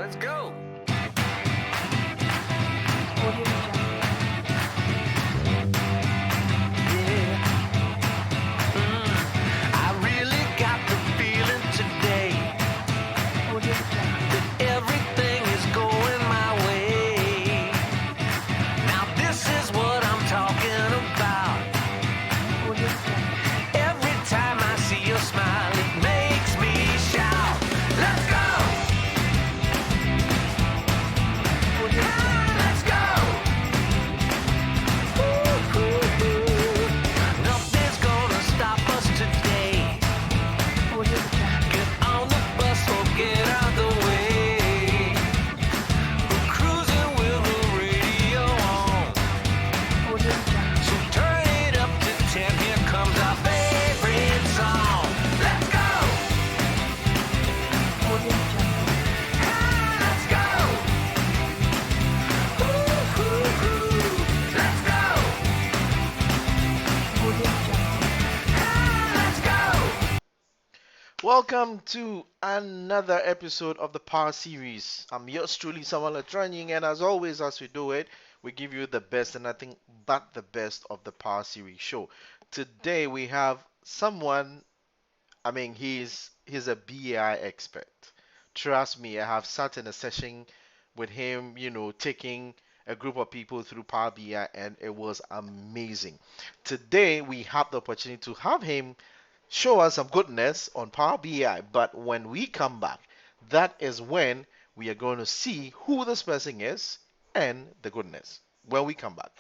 Let's go. Audio Jungle. I really got the feeling today Audio Jungle. that everything is going my way. Now this is what I'm talking about. Audio Jungle. Every time I see your smile, it makes me shout. Let's go! Audio Jungle. Let's go! Nothing's gonna stop us today. Audio Jungle. Get on the bus or get out the way. We're cruising with the radio on. Audio Jungle. So turn it up to 10. Here comes our favorite song. Let's go! Audio Jungle. Let's go! Let's go! Audio Jungle. Let's go! Welcome to another episode of the Power Series. I'm yours truly, Samuel Latranying, and as always, as we do it, we give you the best and nothing but the best of the Power Series show. Today we have someone, he's a BI expert. Trust me, I have sat in a session with him, taking a group of people through Power BI, and it was amazing. Today we have the opportunity to have him show us some goodness on Power BI. But when we come back, that is when we are going to see who this person is and the goodness. When we come back.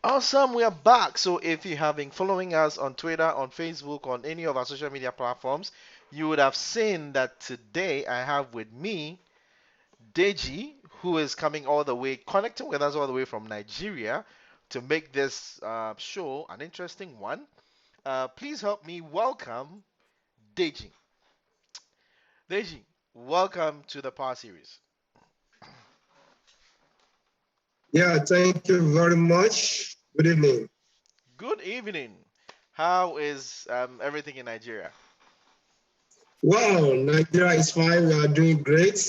Awesome, we are back. So if you have been following us on Twitter, on Facebook, on any of our social media platforms, you would have seen that today I have with me Deji, who is coming all the way, connecting with us all the way from Nigeria to make this show an interesting one. Please help me welcome Deji. Deji, welcome to the Power Series. Yeah, thank you very much. Good evening. Good evening. How is everything in Nigeria? Wow, Nigeria is fine. We are doing great.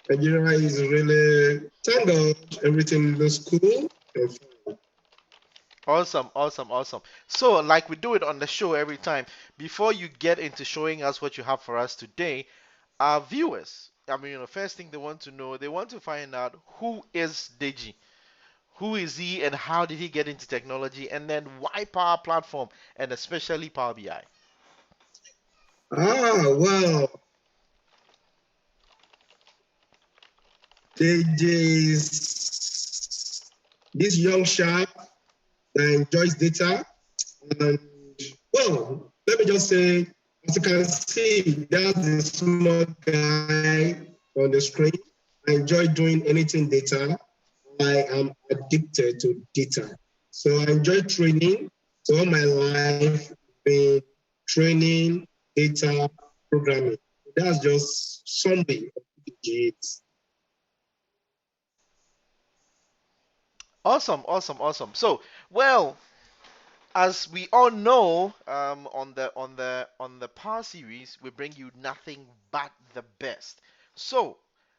Nigeria is really, thank God, everything looks cool. and fine. Awesome, awesome, awesome. So, like we do it on the show every time, before you get into showing us what you have for us today, our viewers, first thing they want to know, they want to find out who is Deji. Who is he and how did he get into technology? And then why Power Platform and especially Power BI? Well, JJ is this young sharp that enjoys data. And, well, let me just say, as you can see, that's the small guy on the screen. I enjoy doing anything data. I am addicted to data. So I enjoy training. So all my life, been training, data, programming. That's just something of it. Awesome, awesome, awesome. So, well, as we all know, on the Power series, we bring you nothing but the best. So,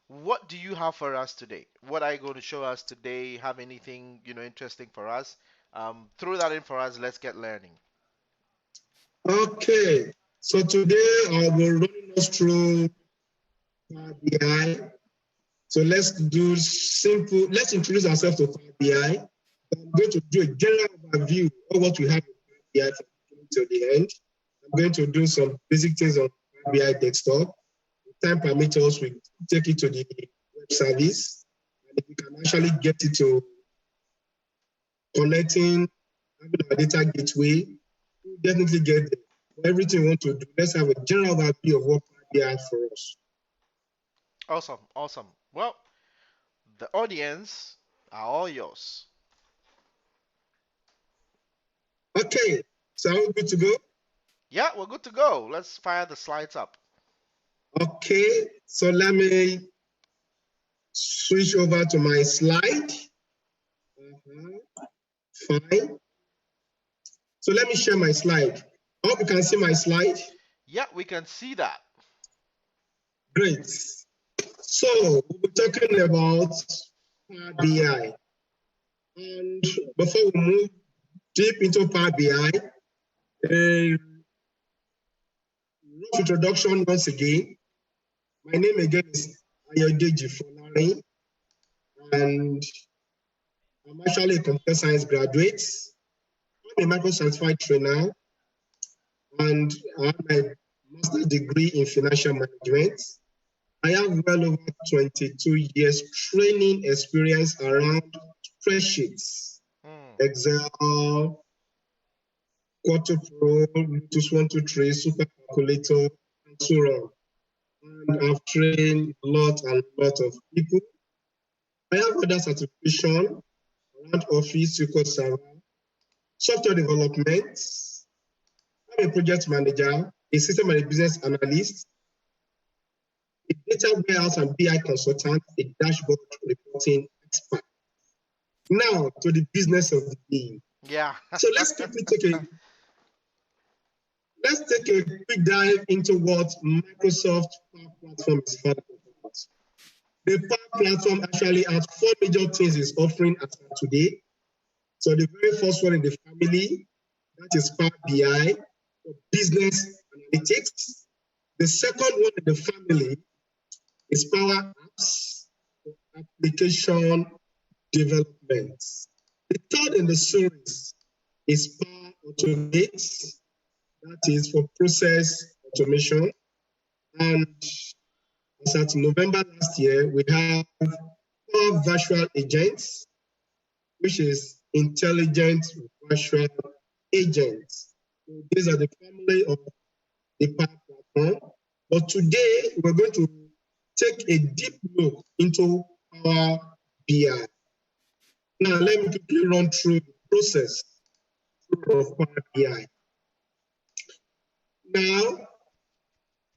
what do you have for us today? What are you going to show us today? Have anything interesting for us? Throw that in for us. Let's get learning. Okay, so today I will run us through Power BI. So let's do simple, let's introduce ourselves to Power BI. I'm going to do a general overview of what we have in Power BI from beginning to the end. I'm going to do some basic things on Power BI desktop. If time permits us, we take it to the web service. And if we can actually get it to connecting, having our data gateway, we'll definitely get there. For everything we want to do, let's have a general overview of what Power BI has for us. Awesome, awesome. Well, the audience are all yours. Okay, so are we good to go? Yeah, we're good to go. Let's fire the slides up. Okay, so let me switch over to my slide. Fine. So let me share my slide. I hope you can see my slide. Yeah, we can see that. Great. So we'll be talking about Power BI. And before we move deep into Power BI, a rough introduction once again. My name again is Ayodeji Folari, and I'm actually a computer science graduate. I'm a micro-certified trainer, and I have my master's degree in financial management. I have well over 22 years training experience around spreadsheets, Excel, Quarto Pro, Lotus 123, Super Calculator, and so on. And I've trained a lot of people. I have other certification around Office, SQL Server, software development. I'm a project manager, a system and a business analyst, a data warehouse and BI consultant, a dashboard reporting expert. Now to the business of the day. Yeah. So let's quickly take a quick dive into what Microsoft Power Platform is all about. The Power Platform actually has 4 major things it's offering as of today. So the very first one in the family, that is Power BI for business analytics. The second one in the family is Power Apps for application development. The third in the series is Power Automate, that is for process automation. And as at November last year, we have Power Virtual Agents, which is intelligent virtual agents. So these are the family of the Power Platform. But today, we're going to take a deep look into Power BI. Now, let me quickly run through the process of Power BI. Now,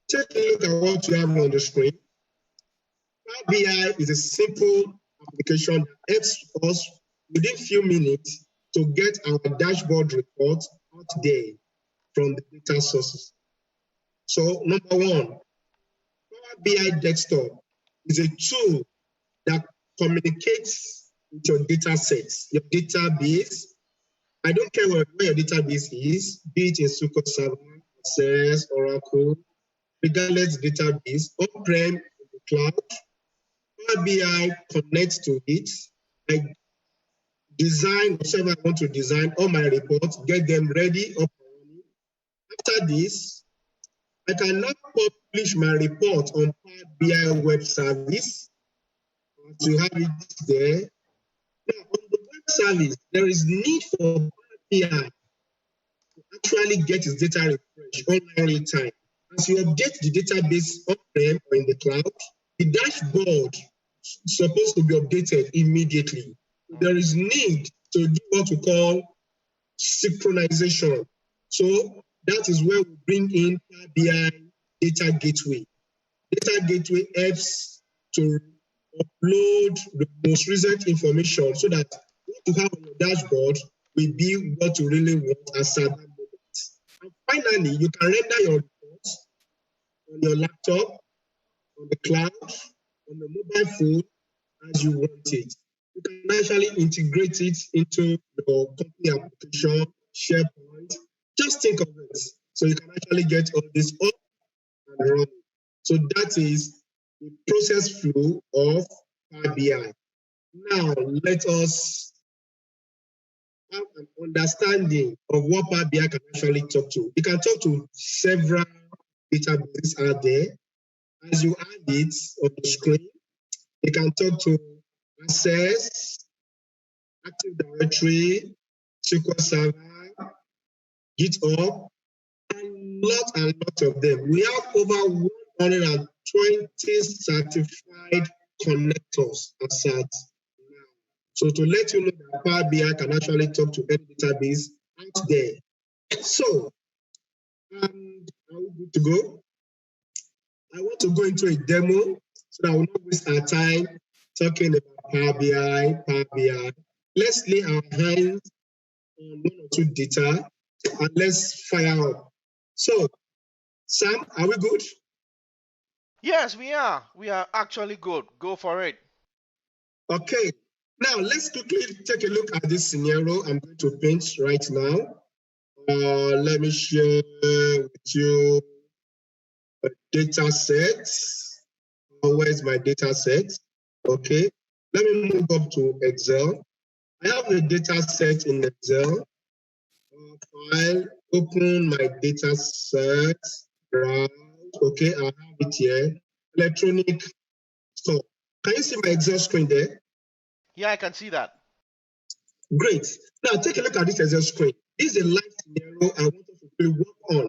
take a look at what you have on the screen. Power BI is a simple application that helps us within few minutes to get our dashboard report out there from the data sources. So, number one, Power BI Desktop is a tool that communicates with your data sets, your database. I don't care where your database is, be it in SQL Server, Access, Oracle, regardless database, on-prem, in the cloud. Power BI connects to it. I design whatever I want to design, all my reports, get them ready, up and running. After this, I can now publish my report on Power BI web service to have it there. Now, on the web service, there is need for Power BI to actually get its data refreshed online real time. As you update the database on-prem or in the cloud, the dashboard is supposed to be updated immediately. There is need to do what we call synchronization. So that is where we bring in Power BI Data Gateway. Data Gateway helps to upload the most recent information so that what you have on your dashboard will be what you really want at that moment. And finally, you can render your reports on your laptop, on the cloud, on the mobile phone as you want it. You can actually integrate it into your company application, SharePoint. Just think of it. So you can actually get all this up and running. So that is the process flow of Power BI. Now let us have an understanding of what Power BI can actually talk to. You can talk to several databases out there. As you add it on the screen, you can talk to Access, Active Directory, SQL Server, GitHub, and lot of them. We have over 120 certified connectors as at now. So to let you know that Power BI can actually talk to any database out there. So And are we good to go? I want to go into a demo so that I will not waste our time talking about Power BI. Let's lay our hands on one or two data and let's fire up. So, Sam, are we good? Yes, we are. We are actually good. Go for it. Okay. Now, let's quickly take a look at this scenario I'm going to paint right now. Let me share with you a data set. Where's my data set? Okay. Let me move up to Excel. I have a data set in Excel. File, open my data set, browse. Okay, I have it here. Electronic store. Can you see my Excel screen there? Yeah, I can see that. Great. Now take a look at this Excel screen. This is a live scenario I want us to really work on.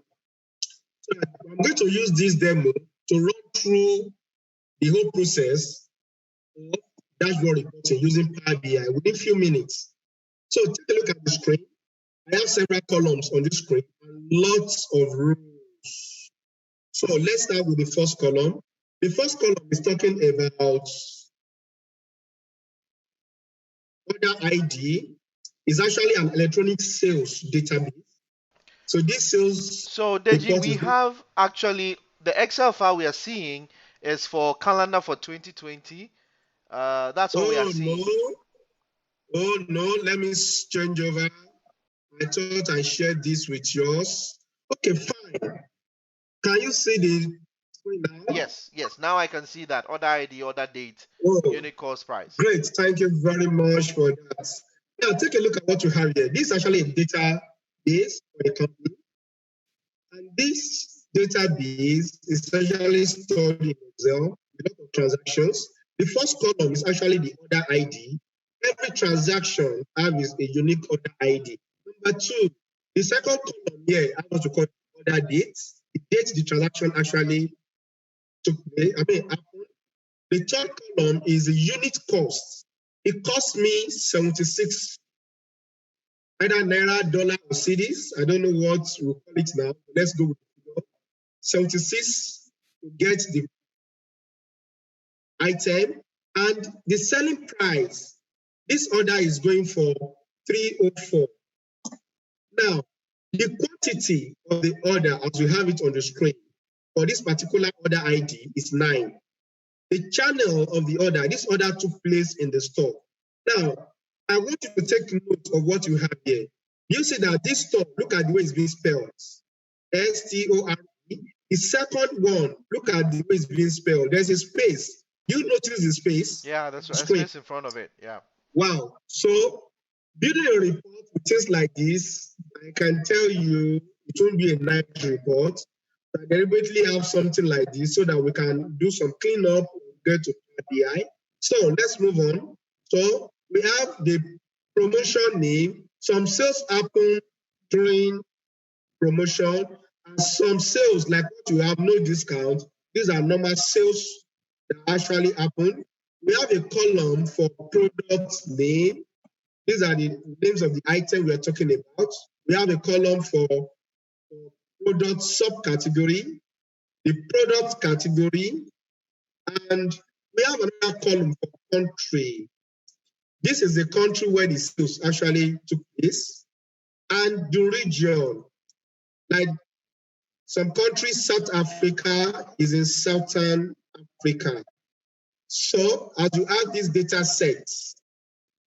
So I'm going to use this demo to run through the whole process of dashboard reporting using Power BI within a few minutes. So take a look at the screen. I have several columns on this screen and lots of rows. So let's start with the first column. The first column is talking about order ID. Is actually an electronic sales database. So this sales. So Deji, we have actually the Excel file we are seeing is for calendar for 2020. That's what we are seeing. Oh no, let me change over. I thought I shared this with yours. Okay, fine. Can you see the screen now? Yes. Now I can see that order ID, order date, unit cost price. Great. Thank you very much for that. Now take a look at what you have here. This is actually a database for a company. And this database is essentially stored in Excel, a lot of transactions. The first column is actually the order ID. Every transaction has a unique order ID. Number two, the second column here, I want to call it order date. The date the transaction actually took place, happened. The third column is the unit cost. It cost me 76, either naira, dollar, or cedis. I don't know what we'll call it now. Let's go with 76 to get the item. And the selling price, this order is going for 304. Now, the quantity of the order, as you have it on the screen, for this particular order ID is 9. The channel of the order, this order took place in the store. Now, I want you to take note of what you have here. You see that this store, look at the way it's being spelled. S-T-O-R-E. The second one, look at the way it's being spelled. There's a space. You notice the space? Yeah, that's right. Space in front of it. Yeah. Wow. So, building a report with things like this, I can tell you it won't be a nice report. I deliberately have something like this so that we can do some cleanup, get to BI. So let's move on. So we have the promotion name. Some sales happen during promotion, and some sales, like what you have, no discount. These are normal sales that actually happen. We have a column for product name. These are the names of the item we are talking about. We have a column for product subcategory, the product category, and we have another column for country. This is the country where the sales actually took place, and the region. Like some countries, South Africa is in Southern Africa. So as you have these data sets,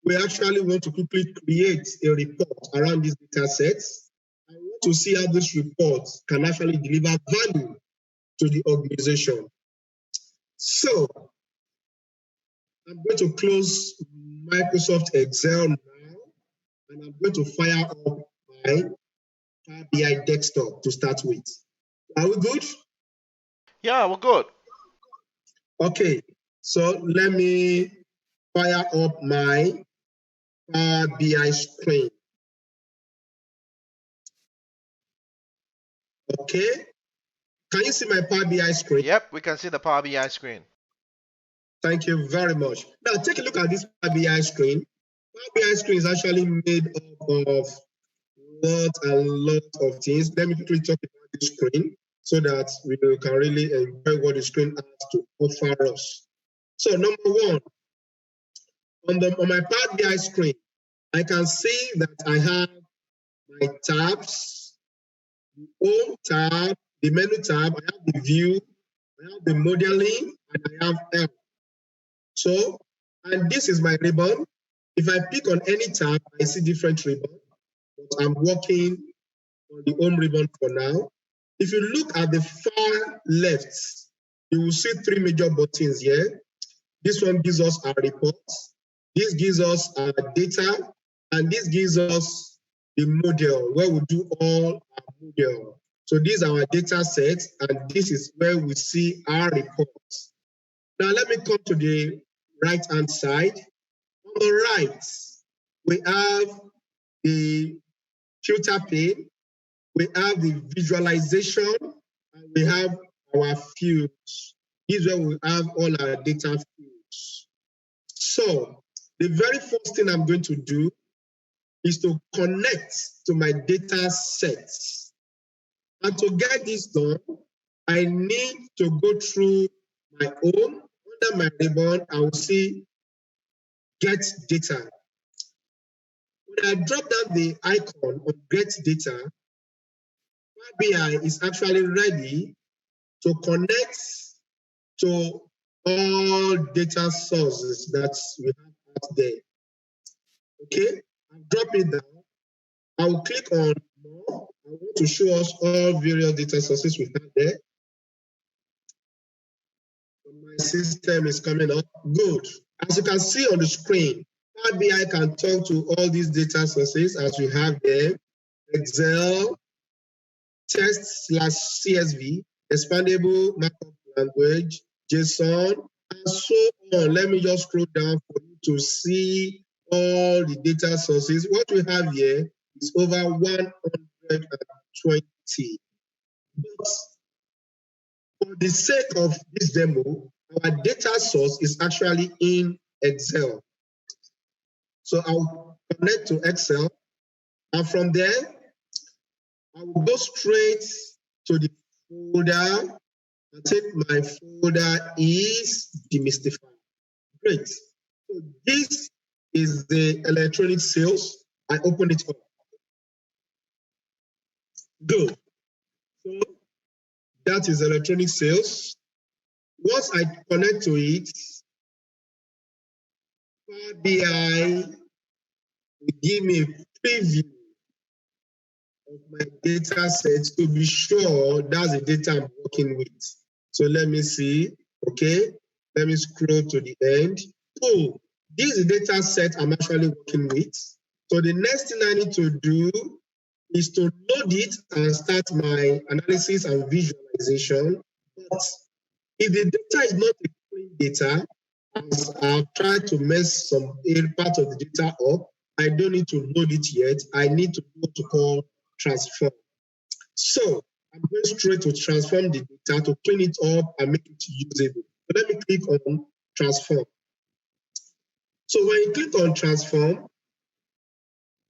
we actually want to quickly create a report around these data sets. I want to see how this report can actually deliver value to the organization. So I'm going to close Microsoft Excel now, and I'm going to fire up my Power BI desktop to start with. Are we good? Yeah, we're good. Okay, so let me fire up my Power BI screen. Okay, can you see my Power BI screen? Yep, we can see the Power BI screen. Thank you very much. Now take a look at this Power BI screen. Power BI screen is actually made up of lot of things. Let me quickly talk about the screen so that we can really enjoy what the screen has to offer us. So number one, on my Power BI screen, I can see that I have my tabs, the home tab, the menu tab, I have the view, I have the modeling, and I have help. So, and this is my ribbon. If I pick on any tab, I see different ribbon, but I'm working on the home ribbon for now. If you look at the far left, you will see three major buttons here. This one gives us our reports, this gives us our data, and this gives us the model where we do all our model. So these are our data sets, and this is where we see our reports. Now let me come to the right-hand side. On the right, we have the filter pane, we have the visualization, and we have our fields. This is where we have all our data fields. So the very first thing I'm going to do is to connect to my data sets. And to get this done, I need to go through my home. Under my ribbon, I will see Get Data. When I drop down the icon of Get Data, Power BI is actually ready to connect to all data sources that we have out there. Okay, I'll drop it down. I will click on More. I want to show us all various data sources we have there. My system is coming up. Good. As you can see on the screen, Power BI can talk to all these data sources as we have there: Excel, text/CSV, expandable markup language, JSON, and so on. Let me just scroll down for you to see all the data sources. What we have here is over 120. But for the sake of this demo, our data source is actually in Excel. So I'll connect to Excel, and from there, I will go straight to the folder. I think my folder is demystified. Great. So this is the electronic sales. I open it up. Good. So that is electronic sales. Once I connect to it, Power BI will give me a preview of my data set to be sure that's the data I'm working with. So let me see. Okay, let me scroll to the end. Oh, this is the data set I'm actually working with. So the next thing I need to do is to load it and start my analysis and visualization. But if the data is not a clean data, as I've tried to mess some part of the data up, I don't need to load it yet. I need to do what to call transform. So I'm going straight to transform the data to clean it up and make it usable. So let me click on transform. So when you click on transform,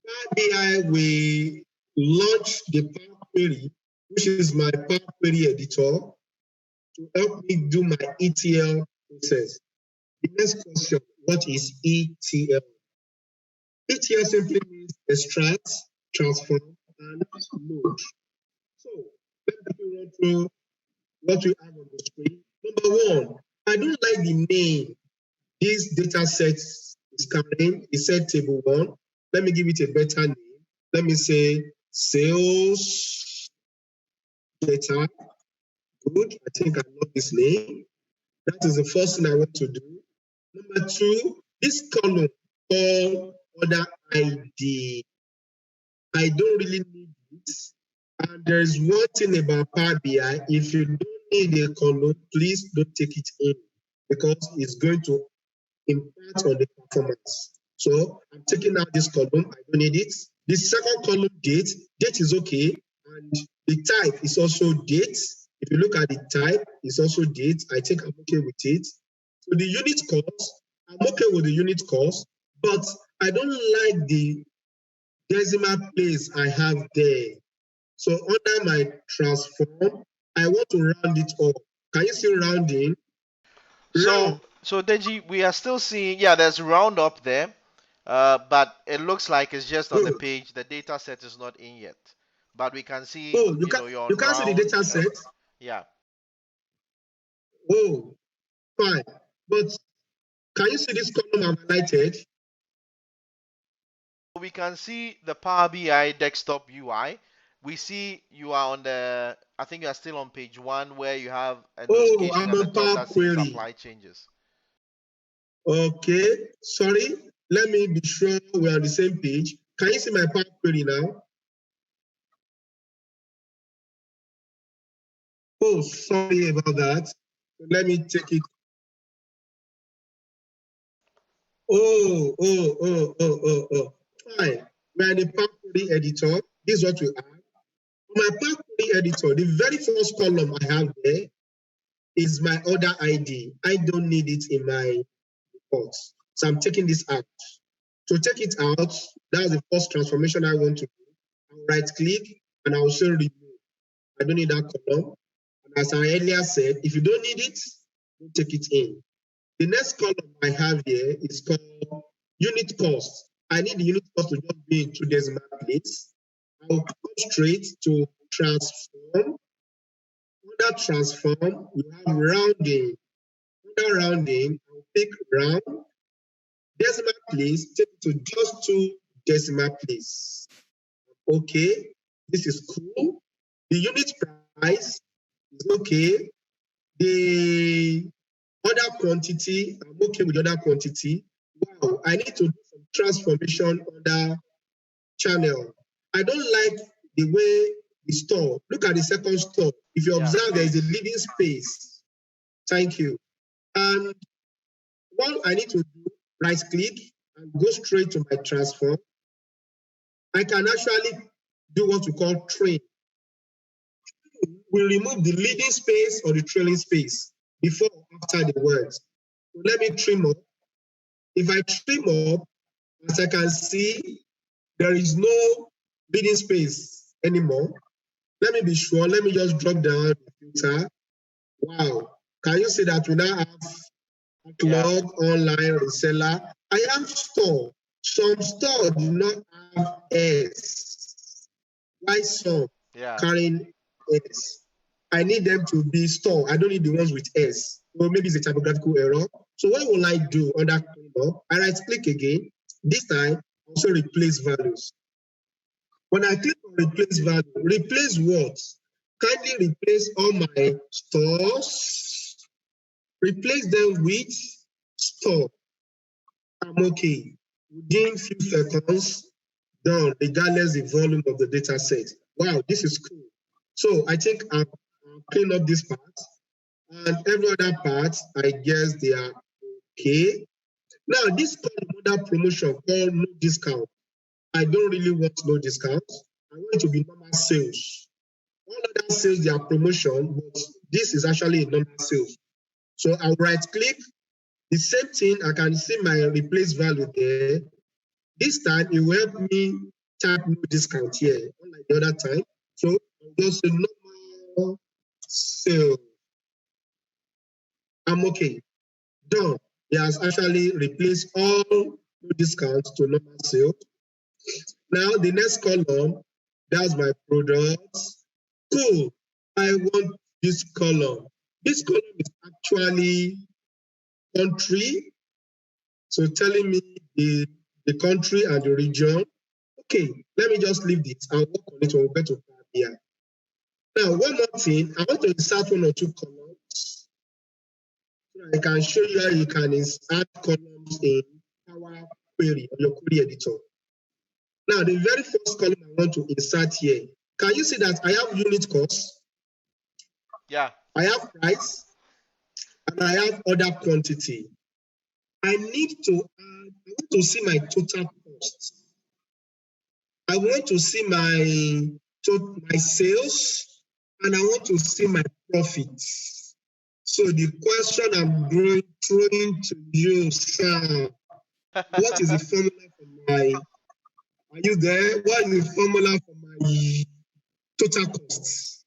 Power BI will launch the Power Query, which is my Power Query editor, to help me do my ETL process. The next question, what is ETL? ETL simply means extract, transform, and load. So let me run through what we have on the screen. Number one, I don't like the name this data set is carrying. It said table 1. Let me give it a better name. Let me say sales data. Good. I think I love this name. That is the first thing I want to do. Number 2, this column called order ID. I don't really need it. And there's one thing about Power BI. If you don't need a column, please don't take it in because it's going to impact on the performance. So I'm taking out this column. I don't need it. The second column, date. Date is okay. And the type is also date. If you look at the type, it's also date. I think I'm okay with it. So the unit cost, I'm okay with the unit cost, but I don't like the decimal place I have there. So under my transform, I want to round it up. Can you see rounding? Round. So Deji, we are still seeing, yeah, there's round up there, but it looks like it's just on the Oh, page. The data set is not in yet, but we can see, oh, you you're you on can't see the round. data set. Yeah. Oh, fine. But can you see this column I've highlighted? We can see the Power BI desktop UI. We see you are on the, I think you are still on page 1 where you have a Oh, notification I'm at the on top Power that says Query. apply changes. Okay, sorry. Let me be sure we're on the same page. Can you see my Power Query now? Oh, sorry about that. Let me take it. Oh. Fine. We're in the Power Query editor. This is what we have. My Power Query editor, the very first column I have there is my order ID. I don't need it in my report. So I'm taking this out. To take it out, that's the first transformation I want to do. I'll right click and I'll say remove. I don't need that column. And as I earlier said, if you don't need it, don't take it in. The next column I have here is called unit cost. I need the unit cost to just be in 2 decimal place. I'll go straight to transform. Under transform, we have rounding. Under rounding, I'll pick round. Decimal place, take it to just 2 decimal place. Okay, this is cool. The unit price is okay. The other quantity, I'm okay with the other quantity. Wow, I need to do some transformation on the channel. I don't like the way the store. Look at the second store. If you Yeah, observe, there is a please. living space. Thank you. And what I need to do, right click and go straight to my transform. I can actually do what we call trim. We remove the leading space or the trailing space before or after the words. So let me trim up. If I trim up, as I can see, there is no leading space anymore. Let me be sure. Let me just drop down the filter. Wow. Can you see that we now have catalog, online, reseller? I have store. Some store do not have S. Why some Yeah. carrying S? I need them to be store. I don't need the ones with S. Or maybe it's a typographical error. So what will I do under cleanup? I right click again. This time, also replace values. When I click on replace value, replace what? Kindly replace all my stores. Replace them with store. I'm okay. Within few seconds, done, regardless the volume of the data set. Wow, this is cool. So I think I'll clean up this part. And every other part, I guess they are okay. Now, this other promotion called no discount. I don't really want no discount. I want it to be normal sales. All other sales, they are promotion, but this is actually a normal sales. So I'll right click. The same thing, I can see my replace value there. This time, it will help me type no discount here, unlike the other time. So I'll just say normal sale. I'm okay. Done. It has actually replaced all no discounts to normal sale. Now the next column, that's my products. Cool. I want this column. This column is actually country. So telling me the country and the region. Okay, let me just leave this. I'll work on it when we get to Power BI. Now, one more thing. I want to insert 1 or 2 columns. I can show you how you can insert columns in Power Query or your query editor. Now, the very first column I want to insert here, can you see that I have unit cost? Yeah. I have price, and I have other quantity. I need to add, I want to see my total cost. I want to see my sales, and I want to see my profits. So the question I'm throwing to you, Sam, what is the formula for my, are you there? What is the formula for my total costs.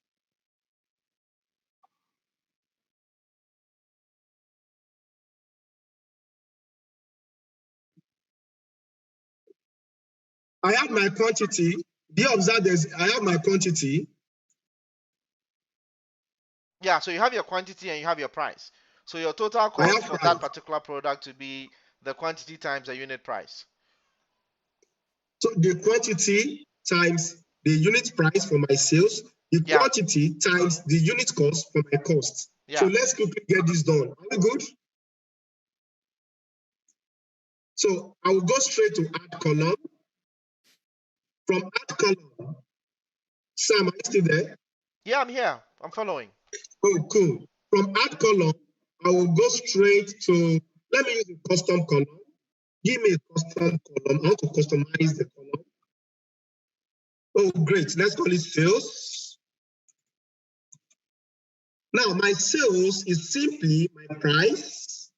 I have my quantity. Do you observe this? I have my quantity. Yeah, so you have your quantity and you have your price. So your total I cost have for price. that particular product to be the quantity times the unit price. So the quantity times the unit price for my sales, the Yeah. quantity times the unit cost for my cost. Yeah. So let's quickly get this done. Are we good? So I will go straight to add column. From add column, Sam, are you still there? Yeah, I'm here. I'm following. Oh, cool. From add column, I will go straight to, let me use a custom column. Give me a custom column. I want to customize the column. Oh, great. Let's call it sales. Now, my sales is simply my price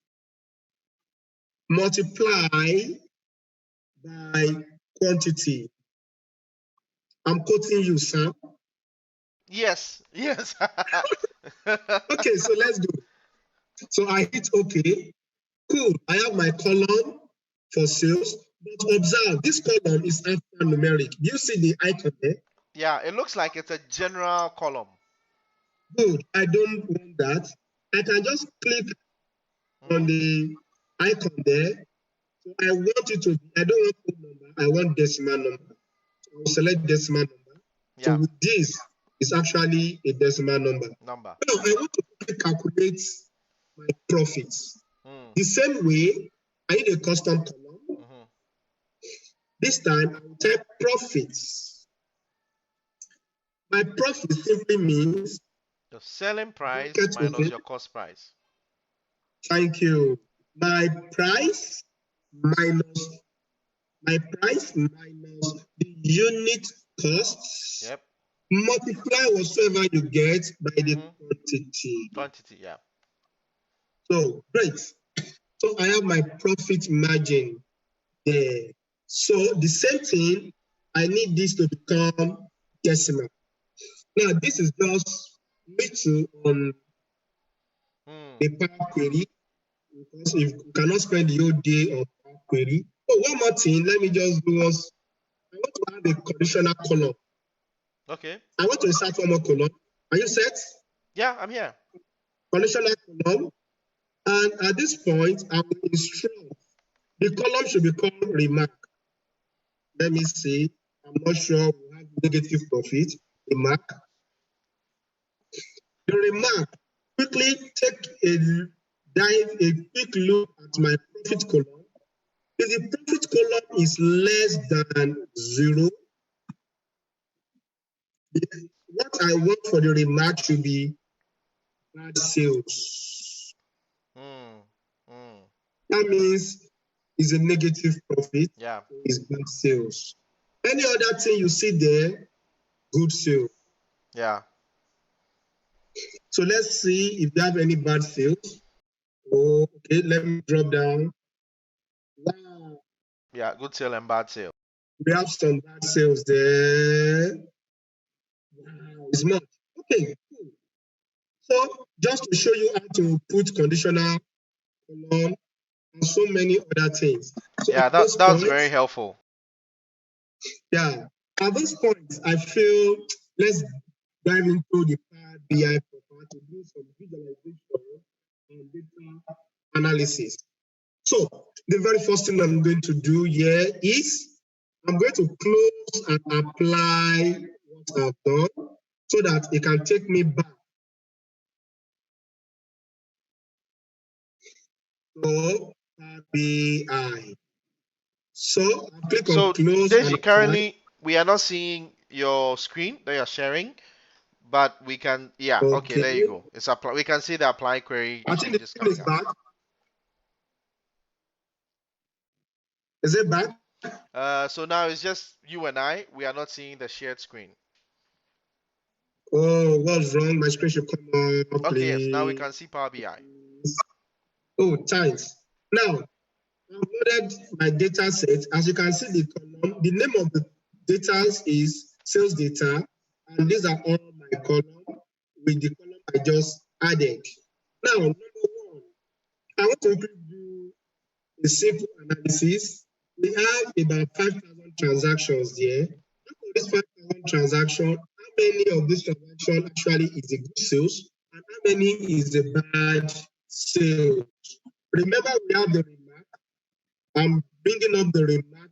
multiply by quantity. I'm quoting you, Sam. Yes, yes. Okay, so let's go. So I hit OK. Cool. I have my column for sales. But observe, this column is alphanumeric. Do you see the icon there? Yeah, it looks like it's a general column. Good. I don't want that. I can just click on the icon there. So I want it to be, I don't want whole number, I want decimal number. So I will select decimal number. So Yeah, with this, it's actually a decimal number. number. Now I want to quickly calculate my profits. Mm, The same way, I need a custom column. mhm. This time I will type profits. My profit simply means, The selling price Bracket minus open. your cost price. thank you, my price minus the unit costs. Yep, Multiply whatsoever you get by the Mhm. quantity. quantity. Yeah. So great. So I have my profit margin there. So the same thing, I need this to become decimal. Now this is just little on Mm, the Power Query, because if you cannot spend the whole day on Power Query. Oh, one more thing, let me just do was, I want to have a conditional column. okay. I want to insert one more column. Are you set? Yeah, I'm here. Conditional column. And at this point, I will instruct the column should be called remark. Let me see. I'm not sure we have negative profit. Remark. The remark. Quickly take a quick look at my profit column. If the profit column is less than 0, what I want for the remark should be bad sales. Mm, mm, That means it's a negative profit, yeah. it's bad sales. Any other thing you see there, good sales. Yeah. So let's see if you have any bad sales. Oh, okay, let me drop down. Wow, Yeah. Good sale and bad sale. we have some bad sales there. Wow, it's much. Okay, cool. So just to show you how to put conditional column and so many other things. So Yeah, at this that's point, very helpful. yeah, at this point, I feel let's dive into the Power BI proper to do some visualization and data analysis. So the very first thing I'm going to do here is I'm going to close and apply what I've done so that it can take me back. So Power BI. So I click So, on close and Deji, apply. currently we are not seeing your screen that you're sharing, but we can. Yeah. Okay. There you Okay. go. It's apply. We can see the apply query I think the changes screen is coming up. back. Is it back? So now it's just you and I. We are not seeing the shared screen. Oh, what's wrong? My screen should come up. Okay. Yes. Now we Please. can see Power BI. Oh, thanks. Now, I've loaded my data set. As you can see, the column, the name of the data is sales data, and these are all my column with the column I just added. Now, number one, I want to do a simple analysis. We have about 5,000 transactions here. Out of these 5,000 transactions, how many of these transactions actually is a good sales and how many is a bad sales? Remember, we have the remark. I'm bringing up the remark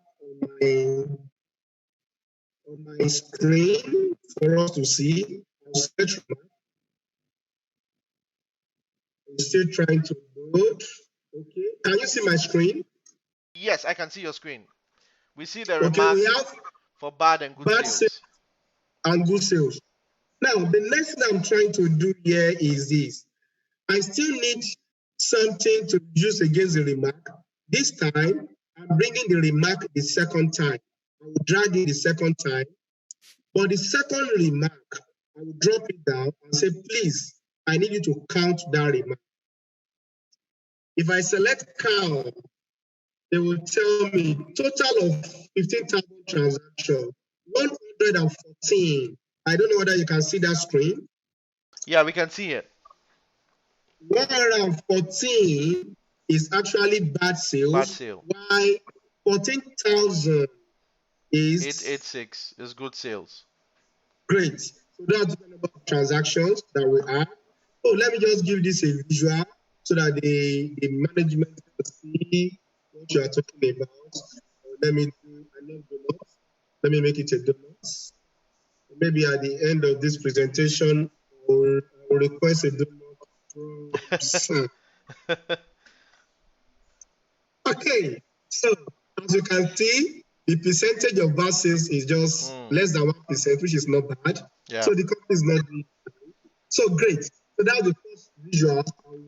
on my screen for us to see. I'll search remark. I'm still trying to load. Okay, can you see my screen? Yes, I can see your screen. We see the Okay, remarks we have for bad and good bad sales. sales and good sales. Now, the next thing I'm trying to do here is this. I still need something to use against the remark. This time, I'm bringing the remark the second time. I will drag it the second time. But the second remark, I will drop it down and say, please, I need you to count that remark. If I select count, they will tell me total of 15,000 transactions, 114. I don't know whether you can see that screen. Yeah, we can see it. 114 is actually bad sales. Bad sale. Why 14,000 is 886 is good sales. great. So that's the number of transactions that we have. Oh, let me just give this a visual so that the management can see what you are talking about. Let me do, I love donuts. Let me make it a donut. Maybe at the end of this presentation, I'll request a donut from Sam. Okay, so as you can see, the percentage of bad sales is just less than 1%, which is not bad. Yeah. So the company is not doing bad. So great. So that's the first visual I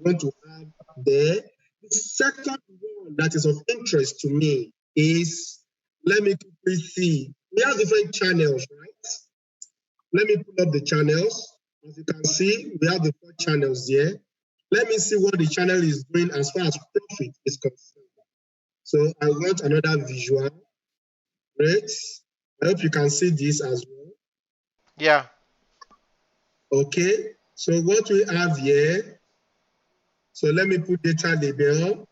want to have there. The second one that is of interest to me is, let me quickly see. We have different channels, right? Let me pull up the channels. As you can see, we have the 4 channels here. Let me see what the channel is doing as far as profit is concerned. So I want another visual. Great. I hope you can see this as well. Yeah. Okay. So what we have here, so let me put data label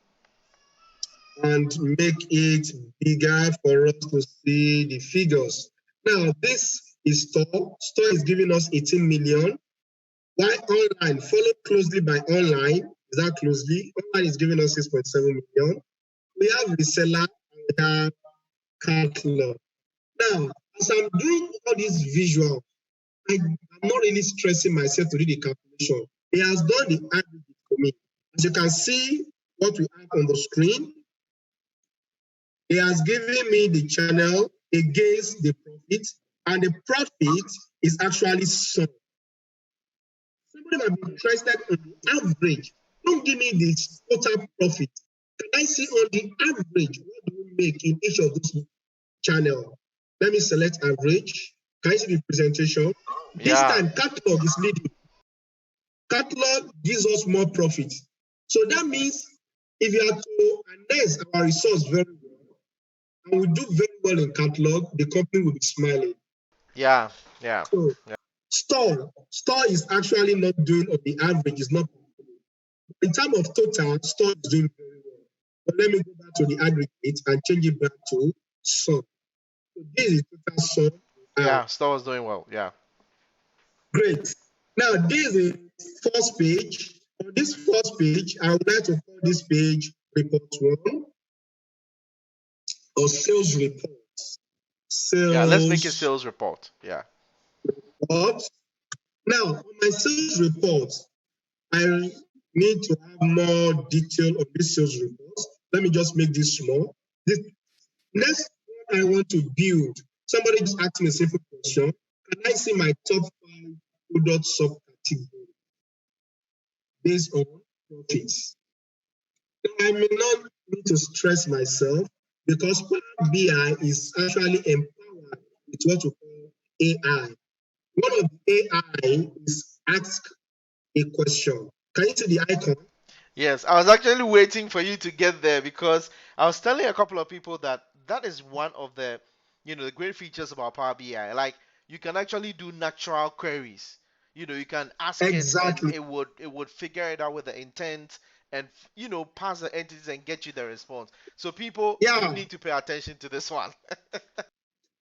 and make it bigger for us to see the figures. Now, this is store. Store is giving us 18 million. Why online? Followed closely by online. Is that closely? Online is giving us 6.7 million. We have reseller and we have catalog. Now, as I'm doing all these visuals, I'm not really stressing myself to do the calculation. He has done the aggregate for me. As you can see what we have on the screen, he has given me the channel against the profit, and the profit is actually sum. Somebody might be interested in the average. Don't give me the total profit. Can I see on the average what do we make in each of those channels? Let me select average. Can you see the presentation? This Yeah. time, catalog is leading. Catalog gives us more profit. So that means if you are to harness our resource very well, and we do very well in catalog, the company will be smiling. Yeah. Yeah. So store is actually not doing on the average, it's not. In terms of total, store is doing very well. But let me go back to the aggregate and change it back to sum. So this is total sum. Yeah. Store is doing well. Yeah. Great. Now, this is the first page. On this first page, I would like to call this page report 1 or sales report. Yeah. Let's make it sales report. Yeah. report. Now, on my sales report, I need to have more detail on this sales report. Let me just make this small. The next one I want to build, somebody just asked me a simple question. Can I see my top 5 product subcategory based on profits? Now, I may not need to stress myself because Power BI is actually empowered with what we call AI. One of the AI is ask a question. Can you see the icon? Yes, I was actually waiting for you to get there because I was telling a couple of people that that is one of the, the great features about Power BI. Like you can actually do natural queries. You can ask it and Exactly. it would figure it out with the intent and pass the entities and get you the response. So people, you Yeah. need to pay attention to this one.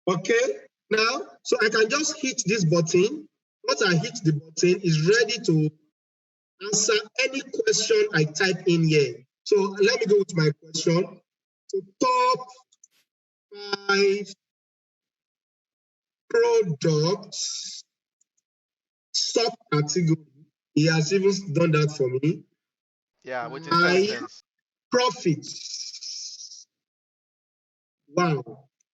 Okay. Now, so I can just hit this button. Once I hit the button, it's ready to answer any question I type in here. So let me go with my question. So top 5 products subcategory. He has even done that for me. Yeah, which is by distance. profits. Wow.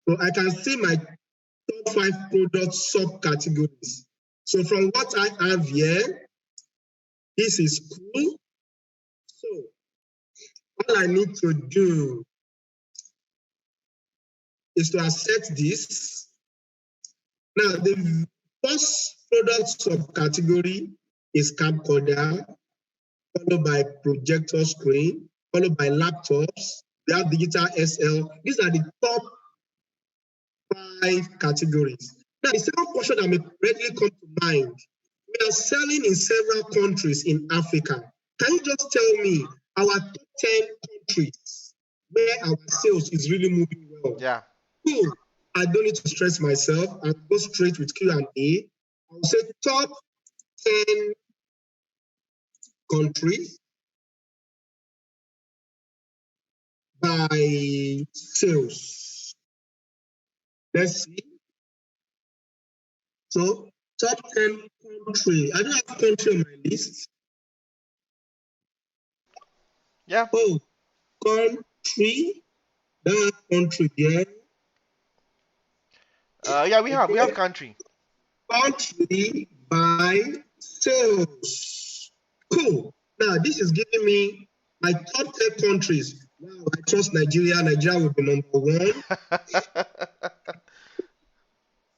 So I can see my top 5 product subcategories. So from what I have here, this is cool. So all I need to do is to accept this. Now, the first product subcategory is camcorder, followed by projector screen, followed by laptops. We have digital SL. These are the top 5 categories. Now, the second question that may readily come to mind, we are selling in several countries in Africa. Can you just tell me our top 10 countries where our sales is really moving well? Yeah. Cool. I don't need to stress myself. I'll go straight with Q&A. I'll say top 10 countries by sales. Let's see. So top 10 country. I don't have country on my list. Yeah. Oh, country. That country there. Yeah, we have country. Country by sales. Cool. Now this is giving me my top 10 countries. Wow, I trust Nigeria. Nigeria will be number 1.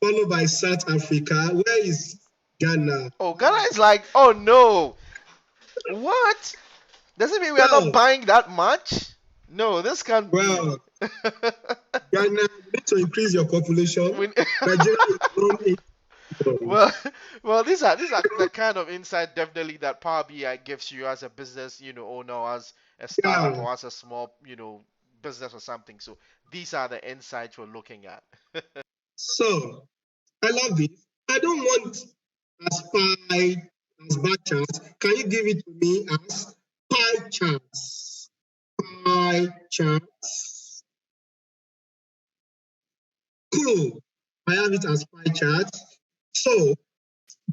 Followed by South Africa. Where is Ghana? Oh, Ghana is like, oh no. What? Does it mean we are not Well, buying that much? No, this can't be. well, Ghana, you need to increase your population. We- Nigeria is growing. well, these are the kind of insight definitely that Power BI gives you as a business, owner, as a startup Yeah. or as a small, business or something. So these are the insights we're looking at. So I love it. I don't want as pie as bar charts. Can you give it to me as pie charts? Pie charts. Cool. I have it as pie charts. So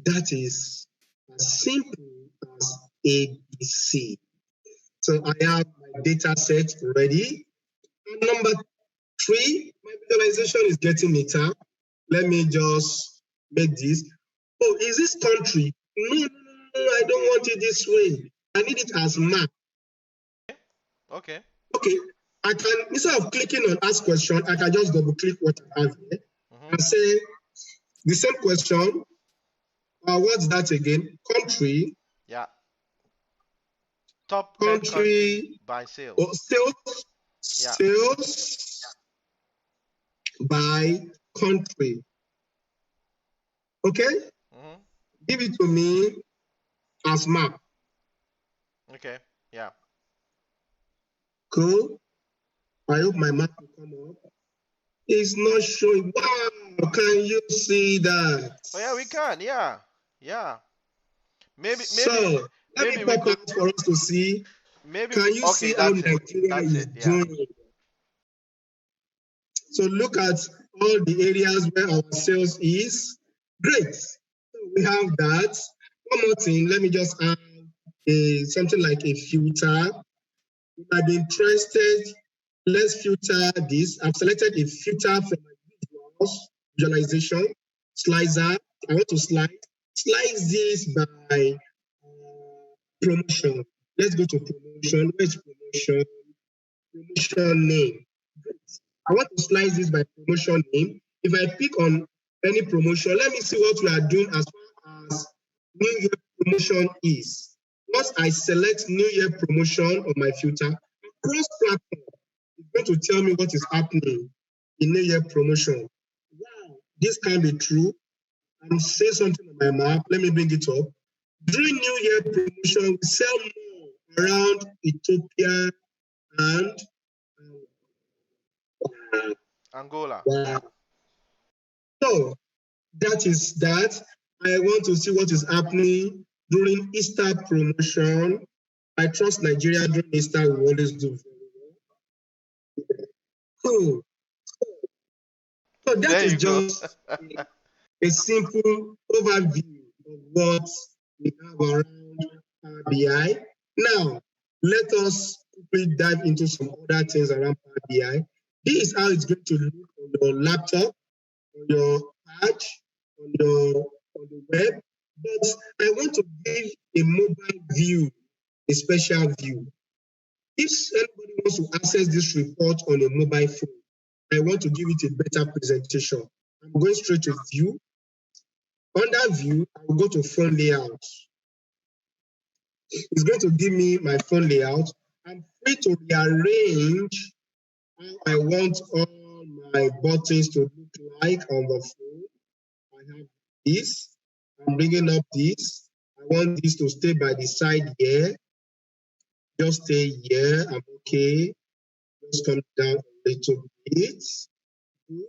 that is as simple as ABC. So I have my data set ready. And number 3, my visualization is getting neater. Let me just make this. Oh, is this country? No, I don't want it this way. I need it as map. Okay. Okay, I can, instead of clicking on ask question, I can just double click what I have here and say the same question. What's that again? Country. Yeah. Top 10 countries Country by sales. sales. Yeah. Sales by country. Okay, give it to me as map. Okay. Yeah. Cool. I hope my map will come up. It's not showing. Wow, can you see that? Oh yeah, we can. Yeah. Yeah. Maybe So let maybe me we pop could out for us to see. maybe Can we, you okay, see how that's it. Nigeria That's is it. Yeah. doing? So look at all the areas where our sales is. Great. So we have that. One more thing. Let me just add something like a filter. If I'd be interested, let's filter this. I've selected a filter for my visualization slicer. I want to slice this by promotion. Let's go to promotion. Where's promotion? Promotion name. I want to slice this by promotion name. If I pick on any promotion, let me see what we are doing as far as New Year promotion is. Once I select New Year promotion on my filter, across platform, it's going to tell me what is happening in New Year promotion. Wow, this can be true. and say something on my map. Let me bring it up. During New Year promotion, we sell more around Ethiopia and Angola. wow. So that is that. I want to see what is happening during Easter promotion. I trust Nigeria during Easter will always do very well. Cool. So that There is you go. just a simple overview of what we have around Power BI. Now, let us quickly dive into some other things around Power BI. This is how it's going to look on your laptop, on your pad, on the web. But I want to give a mobile view, a special view. If anybody wants to access this report on a mobile phone, I want to give it a better presentation. I'm going straight to view. Under view, I will go to phone layout. It's going to give me my phone layout. I'm free to rearrange how I want all my buttons to look like on the phone. I have this. I'm bringing up this. I want this to stay by the side here. Just stay here. I'm okay. Just come down a little bit. Good.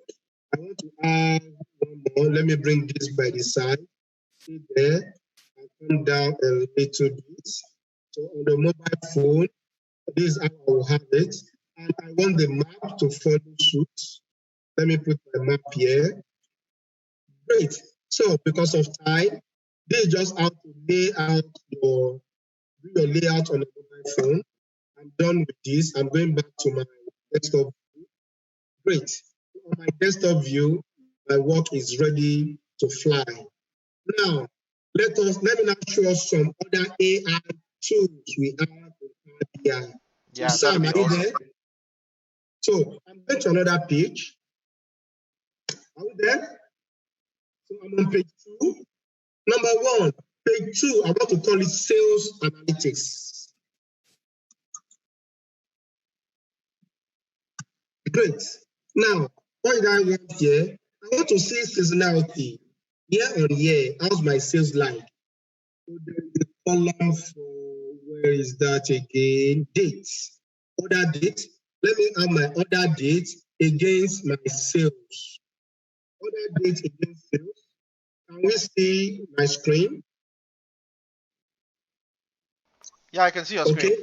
I want to add one more. Let me bring this by the side. Stay there. And come down a little bit. So on the mobile phone, this is how I will have it. And I want the map to follow suit. Let me put my map here. Great. So because of time, this is just how to lay out your layout on the mobile phone. I'm done with this. I'm going back to my desktop view. Great. On my desktop view, my work is ready to fly. Now, let me now show us some other AI tools we have in Power BI. Yeah, So, Sam, that'd are be you awesome. there? So I'm going to another page. Are we there? So I'm on page 2. Number 1, page 2, I want to call it sales analytics. Great. Now, what did I want here? I want to see seasonality. Year on year, how's my sales like? So there is a column for, where is that again? Dates. Order date. Let me have my order date against my sales. Order date against sales. Can we see my screen? Yeah, I can see your screen. Okay.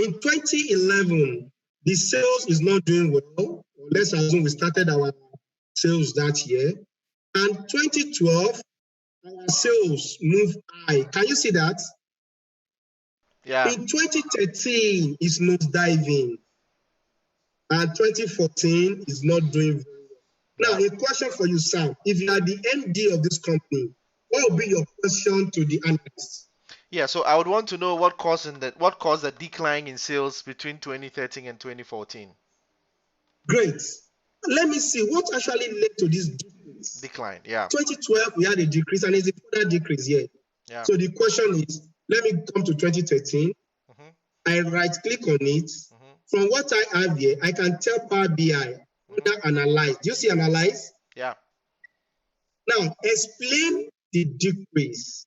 In 2011, the sales is not doing well. Let's assume we started our sales that year. And 2012, our sales moved high. Can you see that? Yeah. In 2013, it's nosediving. And 2014 is not doing very well. Now, a question for you, Sam. If you are the MD of this company, what will be your question to the analyst? Yeah, so I would want to know what caused the decline in sales between 2013 and 2014. Great. Let me see what actually led to this decrease. Decline, yeah. 2012, we had a decrease, and it's a further decrease here. Yeah. So the question is, let me come to 2013. Mhm. I right-click on it. Mhm. From what I have here, I can tell Power BI under Analyze. Do you see Analyze? Yeah. Now, explain the decrease.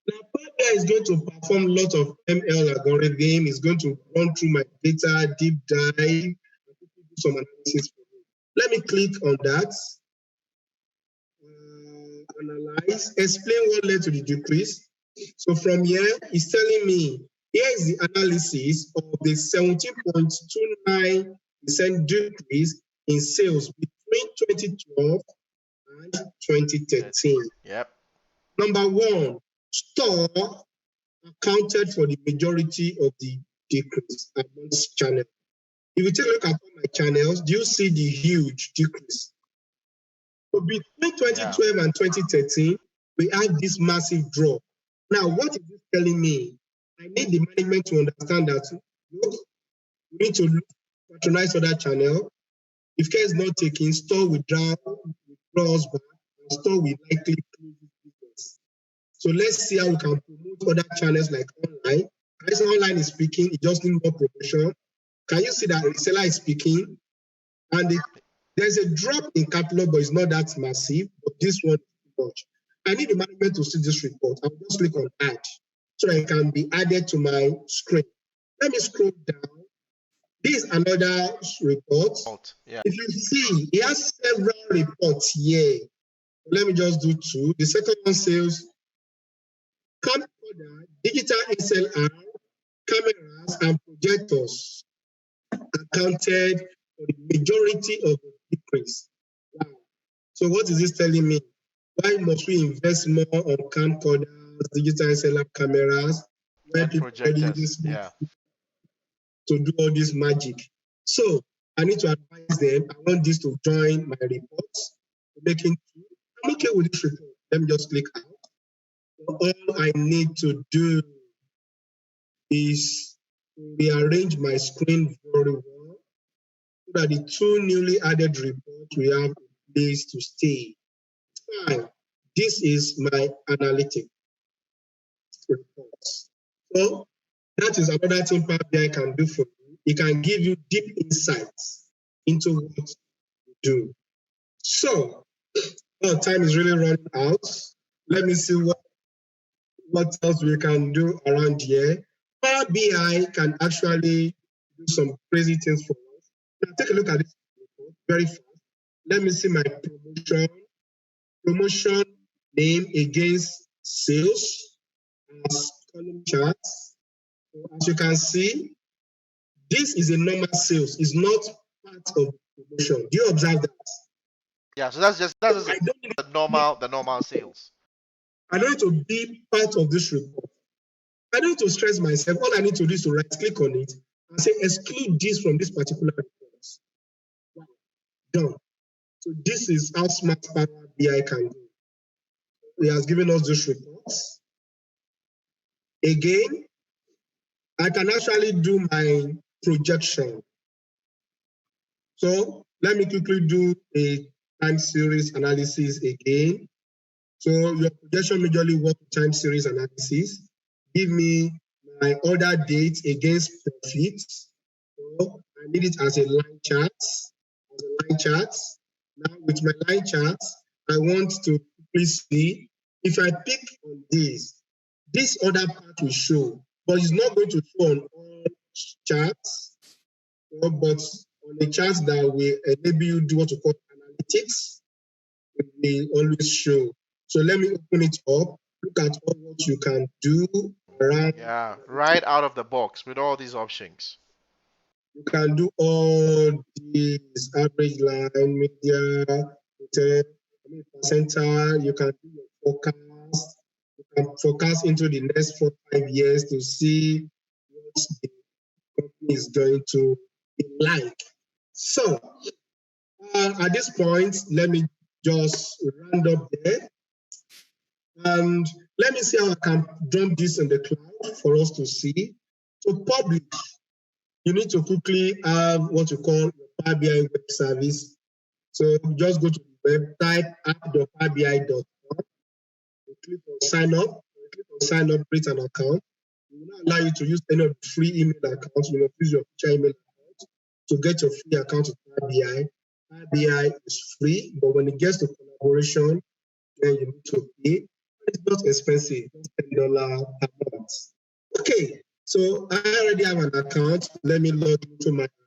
Now, Power BI is going to perform a lot of ML algorithm. It's going to run through my data, deep dive, and do some analysis for me. Let me click on that. Analyze. Explain what led to the decrease. So from here, it's telling me, here is the analysis of the 17.29% decrease in sales between 2012 and 2013. Yep. Number 1, store accounted for the majority of the decrease amongst channels. If you take a look at all my channels, do you see the huge decrease? So between 2012 and 2013, we had this massive drop. Now, what is this telling me? I need the management to understand that look, we need to patronize other channel. If care is not taken, store withdraws back, and store will likely close this business. So let's see how we can promote other channels like online. As online is speaking, it just needs more promotion. Can you see that reseller is speaking? And there's a drop in catalog, but it's not that massive. But this one, much. I need the management to see this report. I'll just click on add so that it can be added to my screen. Let me scroll down. This is another report. Yeah. If you see, he has several reports here. Let me just do two. The second one says camcorder, digital XLR, cameras, and projectors accounted for the majority of the decrease. Wow. So what is this telling me? Why must we invest more on camcorders, digital XLR cameras, where And people are using projectors. Yeah. to do all this magic? So I need to advise them. I want this to join my reports. I'm okay with this report. Let me just click out. All I need to do is rearrange my screen very well so that the two newly added reports we have a place to stay. Fine. This is my analytic reports. So that is another thing Power BI can do for you. It can give you deep insights into what you do. So, time is really running out. Let me see what else we can do around here. Power BI can actually do some crazy things for us. Now take a look at this report very fast. Let me see my promotion name against sales as column charts. So as you can see, this is a normal sales. It's not part of promotion. Do you observe that? Yeah. So that's the normal sales. I don't need to be part of this report. I don't need to stress myself. All I need to do is to right click on it and say exclude this from this particular report. Wow. Done. So this is how smart Power BI can do. He has given us this report. Again, I can actually do my projection. So let me quickly do a time series analysis again. So your projection majorly work with time series analysis. Give me my order date against profits. So I need it as a line chart. Now with my line chart, I want to please see if I pick on this other part will show, but it's not going to show on all charts, but on the charts that will enable you do what you call analytics, it will always show. So let me open it up. Look at all what you can do around. Yeah, right out of the box with all these options. You can do all these average line, media, percentile. You can do your forecast. You can forecast into the next 4-5 years to see what the company is going to be like. So at this point, let me just round up there. And let me see how I can dump this in the cloud for us to see. To publish, you need to quickly have what you call your Power BI web service. So just go to the web, type app.powerbi.com, click on sign up, create an account. It will not allow you to use any of the free email accounts. You will use your future email account to get your free account with Power BI. Power BI is free, but when it gets to collaboration, then you need to pay. It's not expensive, it's $10 per month. Okay, so I already have an account. Let me log into my account.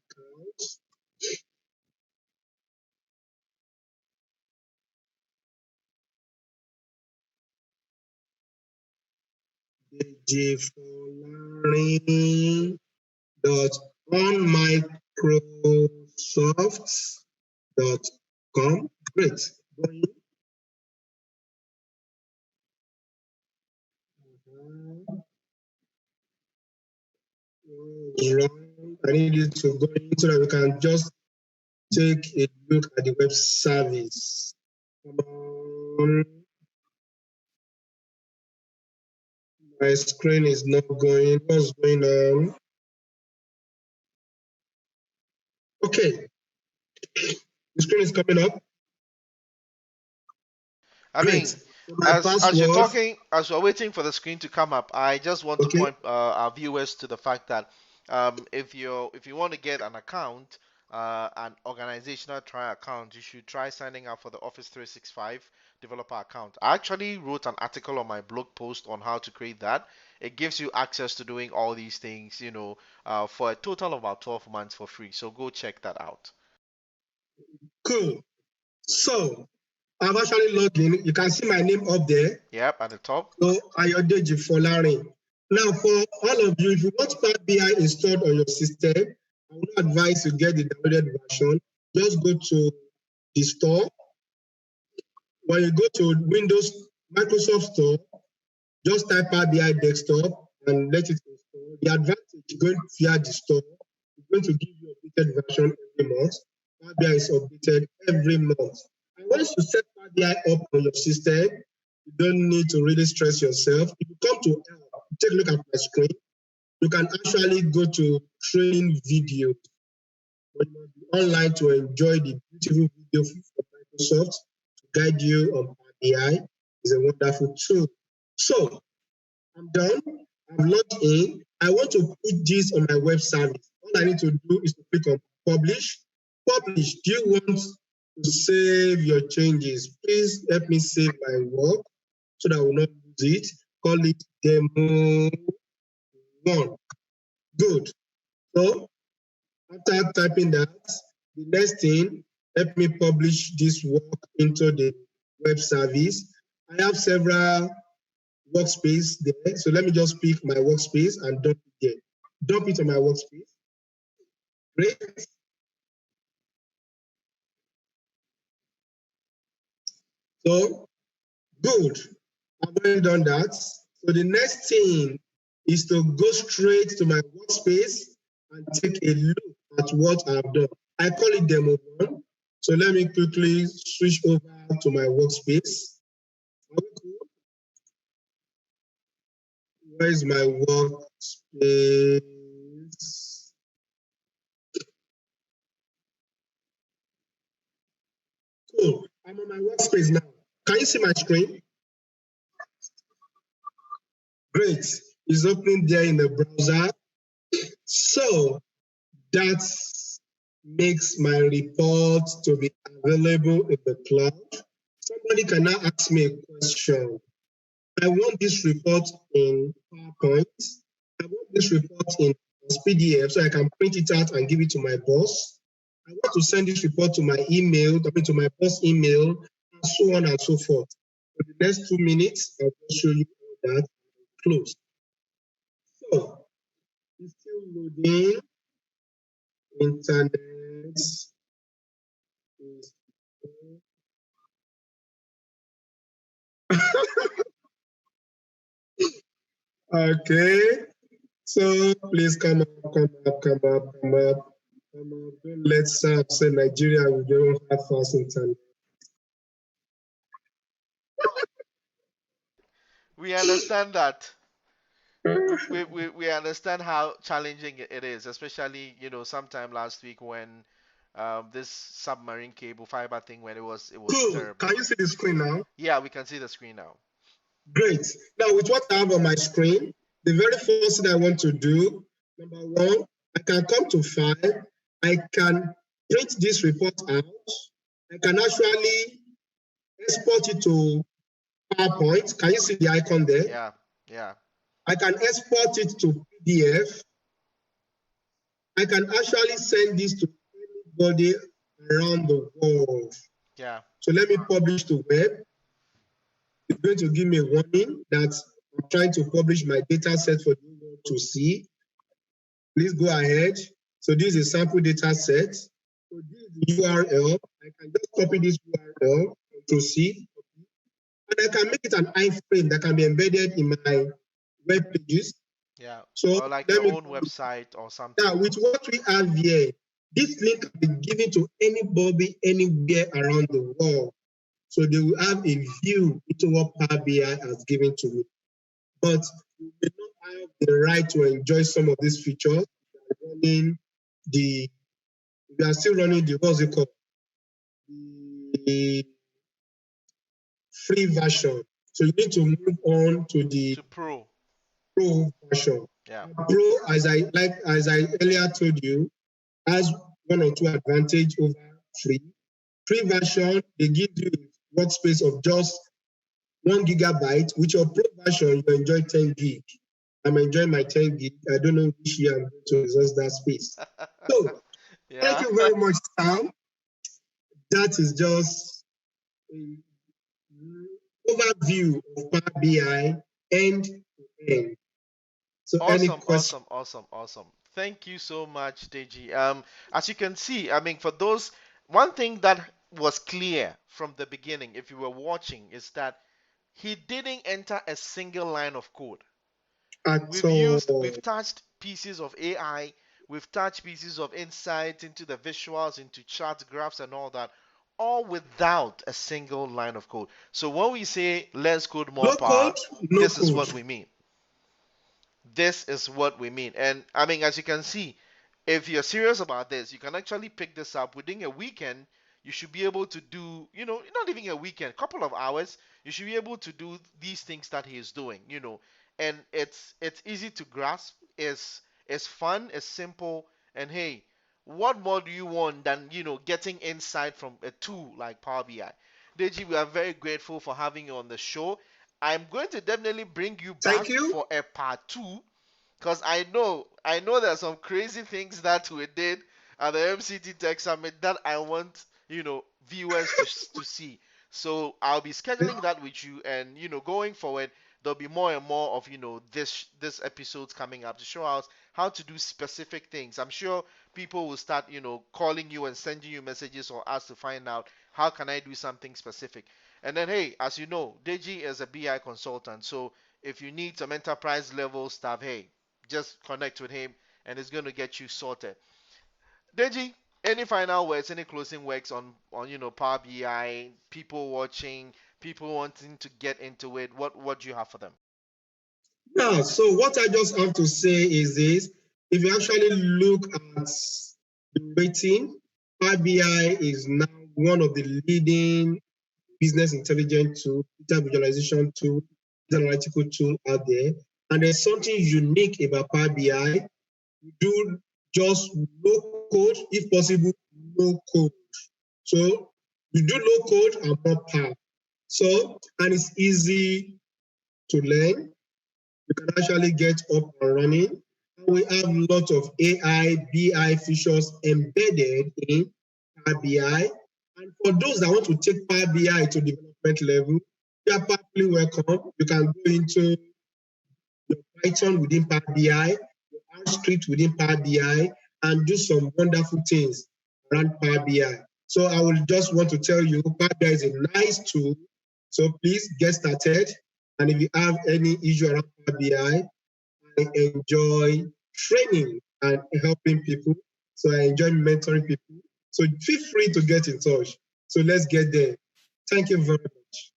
djfolari.onmicrosoft.com. Great. Going. I need you to go in so that we can just take a look at the web service. Come on. My screen is not going. What's going on? Okay. The screen is coming up. I mean, as you're talking, as we're waiting for the screen to come up, I just want to point our viewers to the fact that if you want to get an account, an organizational trial account, you should try signing up for the Office 365 developer account. I actually wrote an article on my blog post on how to create that. It gives you access to doing all these things, for a total of about 12 months for free. So go check that out. Cool. So I've actually logged in. You can see my name up there. Yep, at the top. So Ayodeji Folarin. Now, for all of you, if you want Power BI installed on your system, I would advise you get the downloaded version. Just go to the store. When you go to Windows, Microsoft Store, just type Power BI Desktop and let it install. The advantage going via the store is going to give you an updated version every month. Power BI is updated every month. And once you set Power BI up on your system, you don't need to really stress yourself. If you come to help, take a look at my screen, you can actually go to training video. But you must be online to enjoy the beautiful video from Microsoft to guide you on Power BI. It's a wonderful tool. So I'm done. I've logged in. I want to put this on my web service. All I need to do is to click on publish. Publish. Do you want to save your changes? Please help me save my work so that I will not lose it. Call it demo 1. Good. So after typing that, the next thing, help me publish this work into the web service. I have several workspace there. So let me just pick my workspace and dump it there. Dump it on my workspace. Great. So good. I've already done that. So the next thing is to go straight to my workspace and take a look at what I've done. I call it demo 1. So let me quickly switch over to my workspace. Where is my workspace? Cool. I'm on my workspace now. Can you see my screen? Great. It's opening there in the browser. So that makes my report to be available in the cloud. Somebody can now ask me a question. I want this report in PowerPoint. I want this report in PDF so I can print it out and give it to my boss. I want to send this report to my email, to my boss email, and so on and so forth. For the next 2 minutes, I'll show you all that. Close. So, it's still loading. Internet. Okay. So please come up. Don't let Sam say Nigeria we don't have fast internet. We understand that. We understand how challenging it is, especially sometime last week when this submarine cable fiber thing when it was Cool. terrible. Can you see the screen now? Yeah, we can see the screen now. Great. Now with what I have on my screen, the very first thing I want to do, number 1, I can come to File. I can print this report out. I can actually export it to PowerPoint. Can you see the icon there? Yeah. I can export it to PDF. I can actually send this to anybody around the world. Yeah. So let me publish to web. It's going to give me a warning that I'm trying to publish my data set for the world to see. Please go ahead. So this is a sample data set. So this is the URL. I can just copy this URL to see. And I can make it an iframe that can be embedded in my web pages. Yeah. So or like your own website or something. Yeah, with what we have here, this link can be given to anybody anywhere around the world. So they will have a view into what Power BI has given to me. But you may not have the right to enjoy some of these features. We are still running the, what's it called? The free version. So you need to move on to the Pro version. Yeah. Pro, as I earlier told you, has one or two advantage over free. Free version, they give you a workspace of just 1 gigabyte. With your pro version, you enjoy 10 gig. I'm enjoying my 10 gig. I don't know which year I'm going to resource that space. So thank Yeah. you very much, Sam. That is just an overview of Power BI end to end. So any Awesome, question? awesome. Thank you so much, Deji. As you can see, I mean, for those, one thing that was clear from the beginning, if you were watching, is that he didn't enter a single line of code. At We've touched pieces of AI, we've touched pieces of insight into the visuals, into chart graphs and all that, all without a single line of code. So when we say let's code more no power, code, no this is code. what we mean. This is what we mean. And I mean, as you can see, if you're serious about this, you can actually pick this up within a weekend. You should be able to do, not even a weekend, couple of hours. You should be able to do these things that he is doing. And it's easy to grasp. It's fun. It's simple. And hey, what more do you want than getting insight from a tool like Power BI? Deji, we are very grateful for having you on the show. I'm going to definitely bring you Thank back you. for a part two because I know there's some crazy things that we did at the MCT Tech Summit that I want viewers to see. So I'll be scheduling that with you, and going forward there'll be more and more of this episodes coming up to show us how to do specific things. I'm sure people will start calling you and sending you messages or ask to find out how can I do something specific. And then hey, as you know, Deji is a BI consultant, so if you need some enterprise level stuff, hey, just connect with him and it's going to get you sorted. Deji, any final words, any closing words on Power BI, people watching, people wanting to get into it? What do you have for them? Now, so what I just have to say is this: if you actually look at the rating, Power BI is now one of the leading business intelligence tool, data visualization tool, data analytical tool out there. And there's something unique about Power BI. You do just low code, if possible, no code. So you do low code and more power. So, and it's easy to learn. You can actually get up and running. We have a lot of AI, BI features embedded in Power BI. And for those that want to take Power BI to development level, you are perfectly welcome. You can go into your Python within Power BI, your R script within Power BI, and do some wonderful things around Power BI. So I will just want to tell you, Power BI is a nice tool. So please get started. And if you have any issue around Power BI, I enjoy training and helping people. So I enjoy mentoring people. So feel free to get in touch. So let's get there. Thank you very much.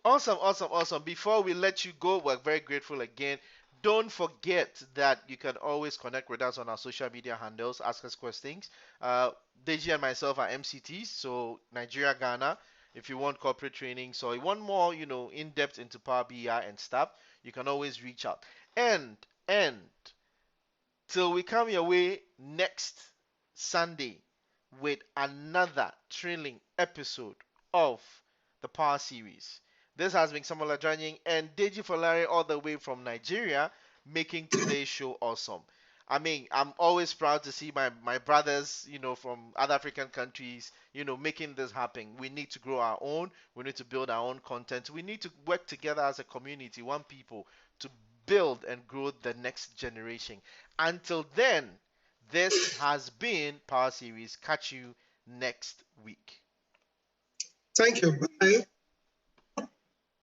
Awesome. Before we let you go, we're very grateful again. Don't forget that you can always connect with us on our social media handles, ask us questions. Uh, Deji and myself are MCTs, so Nigeria, Ghana. If you want corporate training, so you want more, in depth into Power BI and stuff, you can always reach out. And till we come your way next Sunday with another thrilling episode of the Power Series. This has been Samuel Ajanyin and Deji Folare all the way from Nigeria making today's show awesome. I mean, I'm always proud to see my brothers, from other African countries, making this happen. We need to grow our own. We need to build our own content. We need to work together as a community, one people, to build and grow the next generation. Until then, this has been Power Series. Catch you next week. Thank you. Bye.